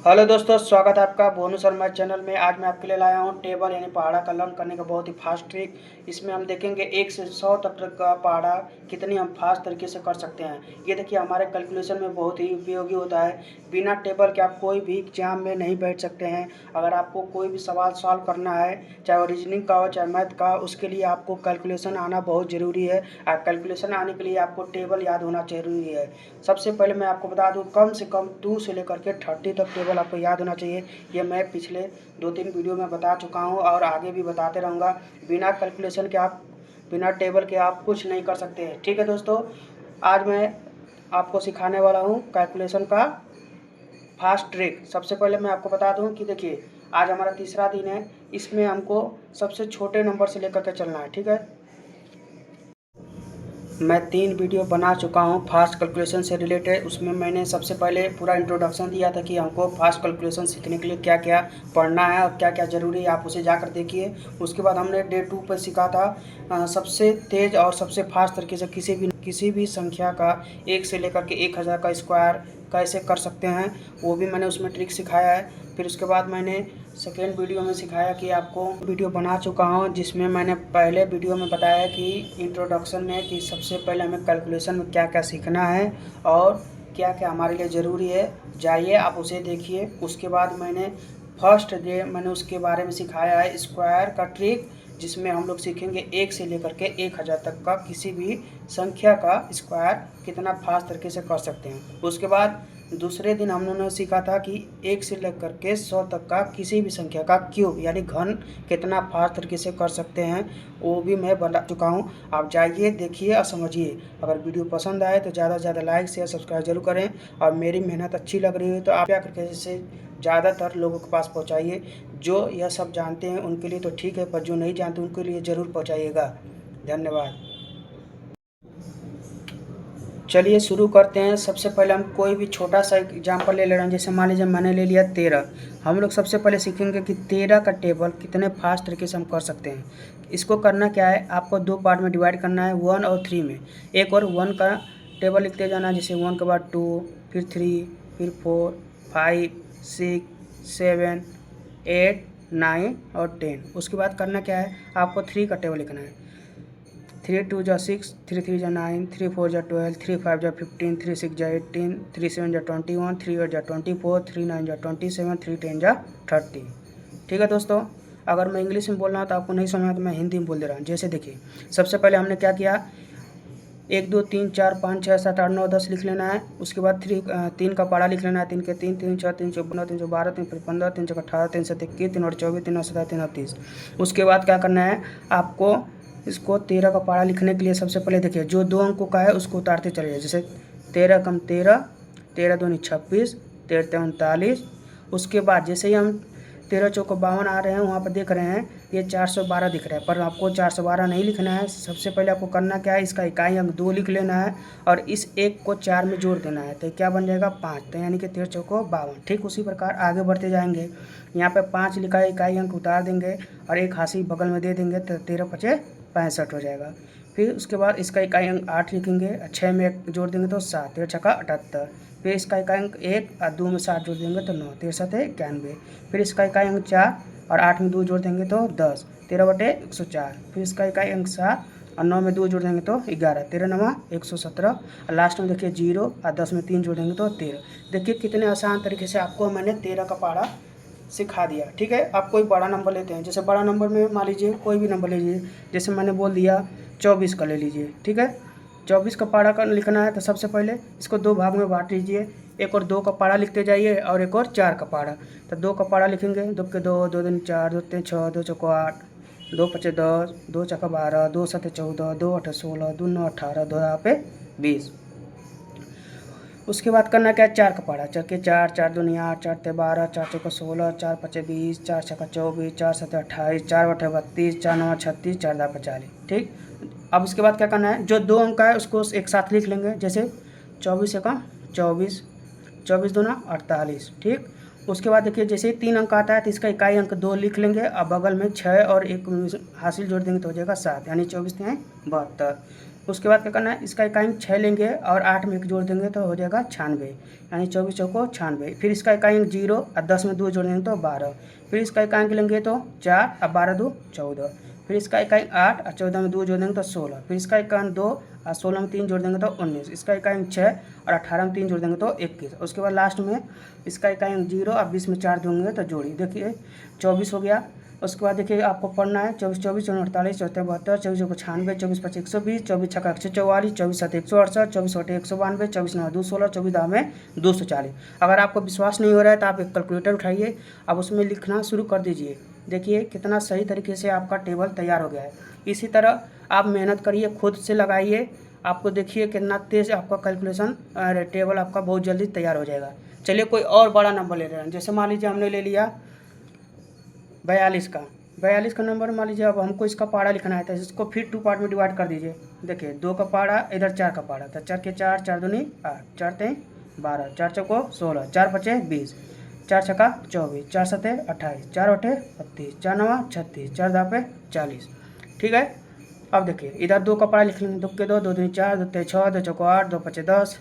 Hello दोस्तों, स्वागत है आपका भोनू शर्मा चैनल में। आज मैं आपके लिए लाया हूं टेबल यानी पहाड़ा का लर्न करने का बहुत ही फास्ट ट्रिक। इसमें हम देखेंगे 1 से 100 तक का पहाड़ा कितनी हम फास्ट तरीके से कर सकते हैं। ये देखिए हमारे कैलकुलेशन में बहुत ही उपयोगी होता है। बिना टेबल के आप कोई भी एग्जाम में नहीं बैठ सकते हैं। अगर आपको कोई भी सवाल सॉल्व करना है, चाहे वो रीजनिंग का हो चाहे मैथ का, उसके लिए आपको कैलकुलेशन आना बहुत ज़रूरी है। और कैलकुलेशन आने के लिए आपको टेबल याद होना ज़रूरी है। सबसे पहले मैं आपको बता दूं, कम से कम 2 से लेकर के 30 तक टेबल आपको याद होना चाहिए। ये मैं पिछले 2-3 वीडियो में बता चुका हूँ और आगे भी बताते रहूँगा। बिना कैलकुलेशन के बिना टेबल के आप कुछ नहीं कर सकते हैं। ठीक है दोस्तों, आज मैं आपको सिखाने वाला हूँ कैलकुलेशन का फास्ट ट्रिक। सबसे पहले मैं आपको बता दूँ कि देखिए आज हमारा तीसरा दिन है। इसमें हमको सबसे छोटे नंबर से लेकर के चलना है। ठीक है, मैं 3 वीडियो बना चुका हूँ फास्ट कैलकुलेशन से रिलेटेड। उसमें मैंने सबसे पहले पूरा इंट्रोडक्शन दिया था कि हमको फास्ट कैलकुलेशन सीखने के लिए क्या क्या पढ़ना है और क्या क्या ज़रूरी है, आप उसे जाकर देखिए। उसके बाद हमने डे 2 पर सीखा था सबसे तेज़ और सबसे फास्ट तरीके से किसी भी संख्या का 1 से लेकर के 1000 का स्क्वायर कैसे कर सकते हैं, वो भी मैंने उसमें ट्रिक सिखाया है। फिर उसके बाद मैंने सेकेंड वीडियो में सिखाया कि आपको वीडियो बना चुका हूँ जिसमें मैंने पहले वीडियो में बताया कि इंट्रोडक्शन में कि सबसे पहले हमें कैलकुलेशन में क्या क्या सीखना है और क्या क्या हमारे लिए ज़रूरी है। जाइए आप उसे देखिए। उसके बाद मैंने फर्स्ट डे मैंने उसके बारे में सिखाया है स्क्वायर का ट्रिक, जिसमें हम लोग सीखेंगे 1 से लेकर के 1000 तक का किसी भी संख्या का स्क्वायर कितना फास्ट तरीके से कर सकते हैं। उसके बाद दूसरे दिन हम लोगों ने सीखा था कि 1 से लेकर के 100 तक का किसी भी संख्या का क्यूब यानी घन कितना फास्ट तरीके से कर सकते हैं, वो भी मैं बता चुका हूँ। आप जाइए देखिए और समझिए। अगर वीडियो पसंद आए तो ज़्यादा से ज़्यादा लाइक शेयर सब्सक्राइब जरूर करें और मेरी मेहनत अच्छी लग रही है तो आप क्या करके इसे ज़्यादातर लोगों के पास पहुँचाइए। जो यह सब जानते हैं उनके लिए तो ठीक है, पर जो नहीं जानते उनके लिए ज़रूर पहुँचाइएगा। धन्यवाद। चलिए शुरू करते हैं। सबसे पहले हम कोई भी छोटा सा एग्जाम्पल ले रहे हैं। जैसे मान लीजिए मैंने ले लिया 13। हम लोग सबसे पहले सीखेंगे कि 13 का टेबल कितने फास्ट तरीके से हम कर सकते हैं। इसको करना क्या है, आपको 2 पार्ट में डिवाइड करना है, 1 और 3 में। एक और 1 का टेबल लिखते जाना है, जैसे 1 के बाद 2, फिर 3, फिर 4, 5, 6, 7, 8, 9 और 10। उसके बाद करना क्या है, आपको 3 का टेबल लिखना है। 3 2 जा 6, 3 3 जा 9, 3 4 जा 12, 3 5 जा 15, 3 6 जा 18, 3 7 जा 21, 3 8 जा 24, 3 9 जा 27, 3 10 जा 30। ठीक है दोस्तों, अगर मैं इंग्लिश में बोल रहा हूँ तो आपको नहीं समझ में तो मैं हिंदी में बोल दे रहा हूँ। जैसे देखिए सबसे पहले हमने क्या किया, 1 2 3 4 5 6 7 8 9 10 लिख लेना है। उसके बाद 3 का पारा लिख लेना है। 3 के 3 3 6 3 14 3 12 3 15 3 18 3 7 21 3 और 24 3 और 17 3 और 30। उसके बाद क्या करना है आपको, इसको 13 का पारा लिखने के लिए सबसे पहले देखिए जो 2 अंकों का है उसको उतारते चलिए। जैसे 13 कम 13, 13 दूनी 26, 13 39। उसके बाद जैसे ही हम 13 चौको 52 आ रहे हैं, वहाँ पर देख रहे हैं ये 412 दिख रहा है, पर आपको 412 नहीं लिखना है। सबसे पहले आपको करना क्या है, इसका इकाई अंक 2 लिख लेना है और इस 1 को 4 में जोड़ देना है, तो क्या बन जाएगा 5। तो यानी कि 13 चौको 52। ठीक उसी प्रकार आगे बढ़ते जाएंगे। यहाँ पे 5 लिखा है, इकाई अंक उतार देंगे और एक हाशी बगल में दे देंगे, तो 13 पचे 65 हो जाएगा। फिर उसके बाद इसका इकाई अंक 8 लिखेंगे, 6 में 1 जोड़ देंगे तो 7, 13 छक्का 78। फिर इसका इकाई अंक 1 और 2 में 7 जोड़ देंगे तो 9, 13 7 91। फिर इसका इकाई अंक 4 और 8 में 2 जोड़ देंगे तो 10, 13 बटे 104। फिर इसका इकाई अंक 7 और 9 में 2 जोड़ देंगे तो 11, 13 9 117। और लास्ट में देखिए 0 और 10 में 3 जोड़ देंगे तो 13। देखिए कितने आसान तरीके से आपको मैंने 13 का पारा सिखा दिया। ठीक है, आप कोई बड़ा नंबर लेते हैं, जैसे बड़ा नंबर में मान लीजिए कोई भी नंबर लीजिए। जैसे मैंने बोल दिया 24 का ले लीजिए। ठीक है, 24 का पारा का लिखना है तो सबसे पहले इसको 2 भाग में बांट लीजिए। एक और 2 का पारा लिखते जाइए और एक और 4 का पारा। तो 2 का पारा लिखेंगे, 2 के 2, 2 दूनी 4, 2 तीन 6, 2 चौको 8, 2 पचे 10, 2 छक्का 12, 2 सत्ते 14, 2 अठे 16, 2 9 18, 2 यहाँ पे 20। उसके बाद करना क्या है, 4 का पारा। 4 के 4, 4 दूनी 8, 4 ते 12, 4 चौको 16, 4 पचे 20, 4 छक्का 24, 4 सत्ते 28, 4 अठे 32, 4 9 36, 4 10 40। ठीक, अब इसके बाद क्या करना है, जो 2 अंक का है उसको एक साथ लिख लेंगे। जैसे 24 एकम 24, 24 दूना 48। ठीक, उसके बाद देखिए जैसे ही 3 अंक आता है तो इसका इकाई अंक 2 लिख लेंगे और बगल में 6 और 1 हासिल जोड़ देंगे तो हो जाएगा 7, यानी 24 3 72। उसके बाद क्या करना है, इसका इकाई 6 लेंगे और 8 में 1 जोड़ देंगे तो हो जाएगा 96, यानी 24 चौको 96। फिर इसका इकाई 0 और 10 में 2 जोड़ देंगे तो 12। फिर इसका इकाई लेंगे तो 4 और 12 2 14। फिर इसका इकाई 8 और 14 में 2 जोड़ देंगे तो 16। फिर इसका इकाई 2 और 16 में 3 जोड़ देंगे तो 19। इसका इकाई 6 और 18 में 3 जोड़ देंगे तो 21। उसके बाद लास्ट में इसका इकाई 0 और 20 में 4 जोड़ेंगे तो जोड़ी, देखिए 24 हो गया। उसके बाद देखिए आपको पढ़ना है 24 24 चौन 48 चौथे 72 24 चौको 96 24 25 120 24 छक्का 144 24 7 168 24 8 192 24 9 216 24 10 में 240। अगर आपको विश्वास नहीं हो रहा है तो आप एक कैलकुलेटर उठाइए, अब उसमें लिखना शुरू कर दीजिए। देखिए कितना सही तरीके से आपका टेबल तैयार हो गया है। इसी तरह आप मेहनत करिए, खुद से लगाइए, आपको देखिए कितना तेज़ आपका कैलकुलेशन टेबल आपका बहुत जल्दी तैयार हो जाएगा। चलिए कोई और बड़ा नंबर ले रहे हैं, जैसे मान लीजिए हमने ले लिया 42 का नंबर मान लीजिए। अब हमको इसका पारा लिखना है तो इसको फिर 2 पार्ट में डिवाइड कर दीजिए। देखिए 2 का पारा, इधर 4 का पारा, तो 4 के 4 4 दूनी 8 4 3 12 4 चौको 16 4 5 20 4 छक्का 24 4 7 28 4 8 32 4 9 36 4 10 पे 40। ठीक है, अब देखिए इधर 2 का पारा लिख लेंगे। 2 के 2 2 दूनी 4 2 3 6 2 चौको 8 2 5 10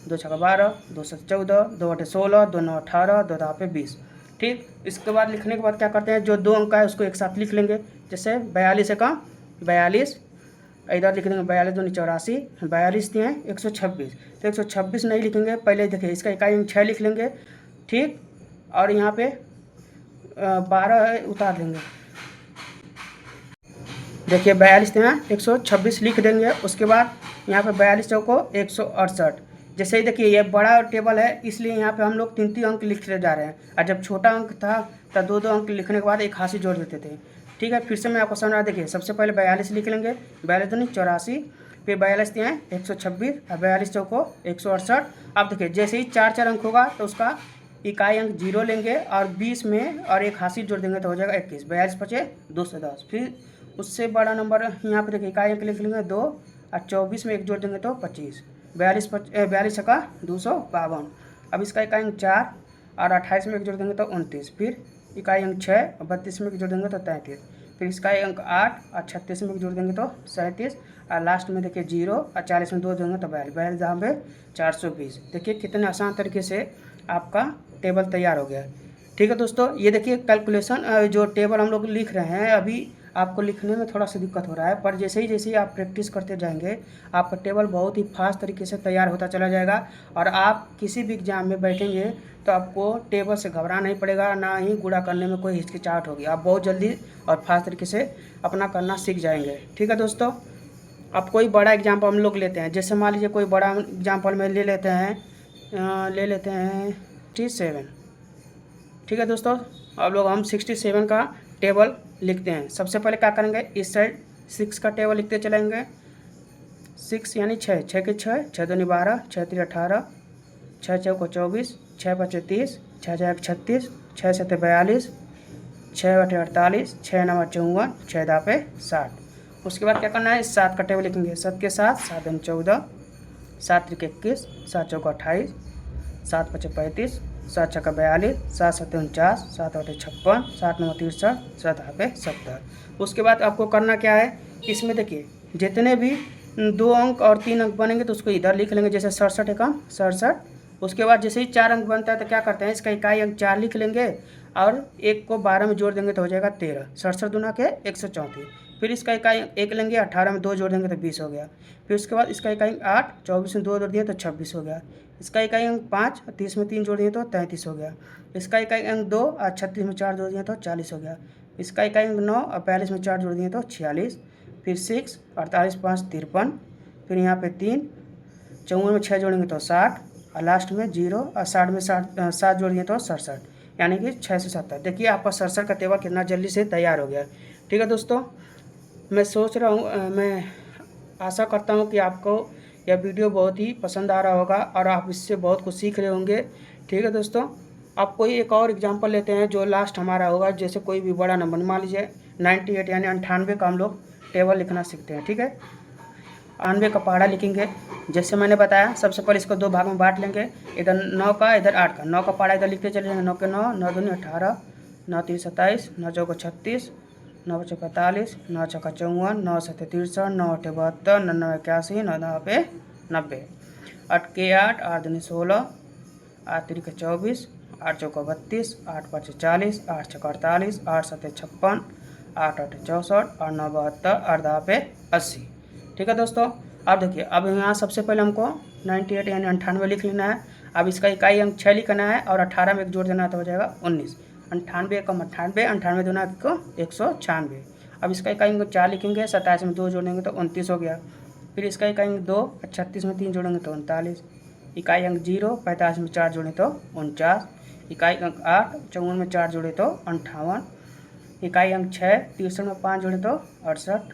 2 छक्का 12 2 7 14 2 8 16 2 9 18 2 10 पे 20। ठीक, इसके बाद लिखने के बाद क्या करते हैं, जो 2 अंक का है उसको एक साथ लिख लेंगे। जैसे 42 है का 42, इधर लिख देंगे 42 दूनी 84 42 दिए 126। तो 126 नहीं लिखेंगे, पहले देखिए इसका इकाई 6 लिख लेंगे। ठीक, और यहाँ पे 12 उतार देंगे। देखिए 42 दिए 126 लिख देंगे। उसके बाद यहाँ पे 42 चौको 168। जैसे ही देखिए ये बड़ा टेबल है इसलिए यहाँ पे हम लोग 3 अंक लिखते जा रहे हैं, और जब छोटा अंक था तो 2 अंक लिखने के बाद एक हाशी जोड़ देते थे। ठीक है, फिर से मैं आपको समझा। देखिए सबसे पहले 42 लिख लेंगे, 42 दूनी 84, फिर 42 दिए 126 और 42 चौको 168। अब देखिए जैसे ही 4 अंक होगा तो उसका इकाई अंक 0 लेंगे और 20 में और एक हाशी जोड़ देंगे तो हो जाएगा 21। 42 पचे 210। फिर उससे बड़ा नंबर यहाँ पे देखिए इकाई अंक लिख लेंगे 2 और 24 में 1 जोड़ देंगे तो 25। 42 छक्का 252। अब इसका इकाई अंक 4 और 28 में 1 जोड़ देंगे तो 29। फिर इकाई अंक 6 और 32 में 1 जोड़ देंगे तो 33। फिर इसका अंक 8 और 36 में 1 जोड़ देंगे तो 37। और लास्ट में देखिए 0 और 40 में 2 जोड़ेंगे तो 42। 42 जहाँ पे 420। देखिए कितने आसान तरीके से आपका टेबल तैयार हो गया। ठीक है दोस्तों, ये देखिए कैलकुलेशन जो टेबल हम लोग लिख रहे हैं, अभी आपको लिखने में थोड़ा सा दिक्कत हो रहा है, पर जैसे ही आप प्रैक्टिस करते जाएंगे आपका टेबल बहुत ही फास्ट तरीके से तैयार होता चला जाएगा। और आप किसी भी एग्जाम में बैठेंगे तो आपको टेबल से घबराना नहीं पड़ेगा, ना ही गुणा करने में कोई हिचकिचाहट होगी। आप बहुत जल्दी और फास्ट तरीके से अपना करना सीख जाएंगे। ठीक है दोस्तों, अब कोई बड़ा एग्जाम्पल हम लोग लेते हैं। जैसे मान लीजिए कोई बड़ा एग्जाम्पल में ले लेते हैं 67। ठीक है दोस्तों, अब लोग हम 67 का टेबल लिखते हैं। सबसे पहले क्या करेंगे, इस साइड 6 का टेबल लिखते चलेंगे। 6 यानी 6 6 के 6 6 दूनी 12 6 3 18 6 चौको 24 6 5 30 6 6 36 6 7 42 6 8 48 6 9 54 6 10 पे 60। उसके बाद क्या करना है, 7 का टेबल लिखेंगे। 7 के 7 7 दूनी 14 7 3 21 7 चौको 28 7 5 35 7 छक्का 42 7 7 49 7 8 56 7 9 63 7 पे 70। उसके बाद आपको करना क्या है, इसमें देखिए जितने भी 2 अंक और 3 अंक बनेंगे तो उसको इधर लिख लेंगे। जैसे 67 है का 67। उसके बाद जैसे ही 4 अंक बनता है तो क्या करते हैं, इसका इकाई अंक 4 लिख लेंगे और 1 को 12 में जोड़ देंगे तो हो जाएगा 13। 67 दूना के 134। फिर इसका इकाई 1 लेंगे, 18 में 2 जोड़ देंगे तो 20 हो गया। फिर उसके बाद इसका इकाई 8 24 में 2 जोड़ दिए तो 26 हो गया। इसका इकाई अंक 5 और 30 में 3 जोड़ दिए तो 33 हो गया। इसका इकाई अंक 2 और 36 में 4 जोड़ दिए तो 40 हो गया। इसका इकाई अंक 9 और 42 में 4 जोड़ दिए तो 46। फिर 6 48 5 53। फिर यहाँ पे 3 54 में 6 जोड़ेंगे तो 60 और लास्ट में 0 और 60 में 7 जोड़ दिए तो 67, यानी कि 6 से 70। देखिए आपका 67 का टेबल कितना जल्दी से तैयार हो गया। ठीक है दोस्तों, मैं सोच रहा हूँ, मैं आशा करता हूँ कि आपको यह वीडियो बहुत ही पसंद आ रहा होगा और आप इससे बहुत कुछ सीख रहे होंगे। ठीक है दोस्तों, आप कोई एक और एग्जांपल लेते हैं जो लास्ट हमारा होगा। जैसे कोई भी बड़ा नंबर मान लीजिए 98 यानी 98 का हम लोग टेबल लिखना सीखते हैं। ठीक है, 98 का पहाड़ा लिखेंगे। जैसे मैंने बताया सबसे पहले इसको 2 भाग में बांट लेंगे, इधर 9 का इधर 8 का। 9 का पहाड़ा इधर लिखते चले जाएंगे। 9 के 9 9 दूनी 18 9 3 27 9 चौको 36 9 × 45, 9 × 54, 9 × 63, 9 × 72, 9 × 81, 9 पे 90। 8 के 8, 8 दूनी 16, 8 3 के 24, 8 4 32, 8 5 40, 8 6 48, 8 7 56, 8 8 64 और 9 72, 8 10 पे 80। ठीक है दोस्तों, अब देखिए, अब यहाँ सबसे पहले हमको 98 यानी 98 लिख लेना है। अब इसका इकाई अंक 6 लिखना है और 18 में एक जोड़ देना है तो हो जाएगा 19। 98 एकम 98, 98 दूना को 196। अब इसका इकाई अंक 4 लिखेंगे, 27 में 2 जोड़ेंगे तो 29 हो गया। फिर इसका इकाई अंक 2, 36 में 3 जोड़ेंगे तो 39। इकाई अंक 0, 45 में 4 जोड़े तो 49। इकाई अंक 8, 54 में 4 जोड़े तो 58। इकाई अंक 6, 63 में 5 जोड़े तो 68।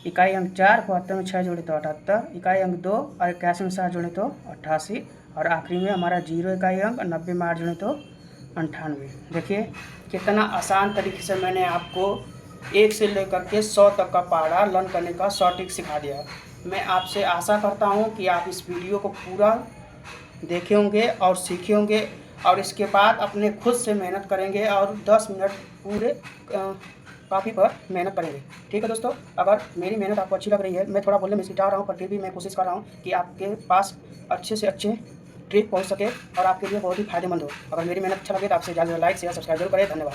इकाई अंक 4, 72 में 6 जोड़े तो 78। इकाई अंक 2 और 81 में 7 जोड़े तो 88। और आखिरी में हमारा 0 इकाई अंक 90 में 8 जोड़े तो 98। देखिए कितना आसान तरीके से मैंने आपको 1 से लेकर के 100 तक का पहाड़ा लर्न करने का शॉर्ट सिखा दिया। मैं आपसे आशा करता हूँ कि आप इस वीडियो को पूरा देखे होंगे और सीखे होंगे और इसके बाद अपने खुद से मेहनत करेंगे और 10 मिनट पूरे काफ़ी पर मेहनत करेंगे। ठीक है दोस्तों, अगर मेरी मेहनत आपको अच्छी लग रही है, मैं थोड़ा बोलने में हिचकिचा रहा हूँ पर फिर भी मैं कोशिश कर रहा हूँ कि आपके पास अच्छे से अच्छे ट्रिक पहुँच सके और आपके लिए बहुत ही फायदेमंद हो। अगर मेरी मेहनत अच्छा लगे तो आपसे ज़्यादा लाइक शेयर सब्सक्राइब जरूर करें। धन्यवाद।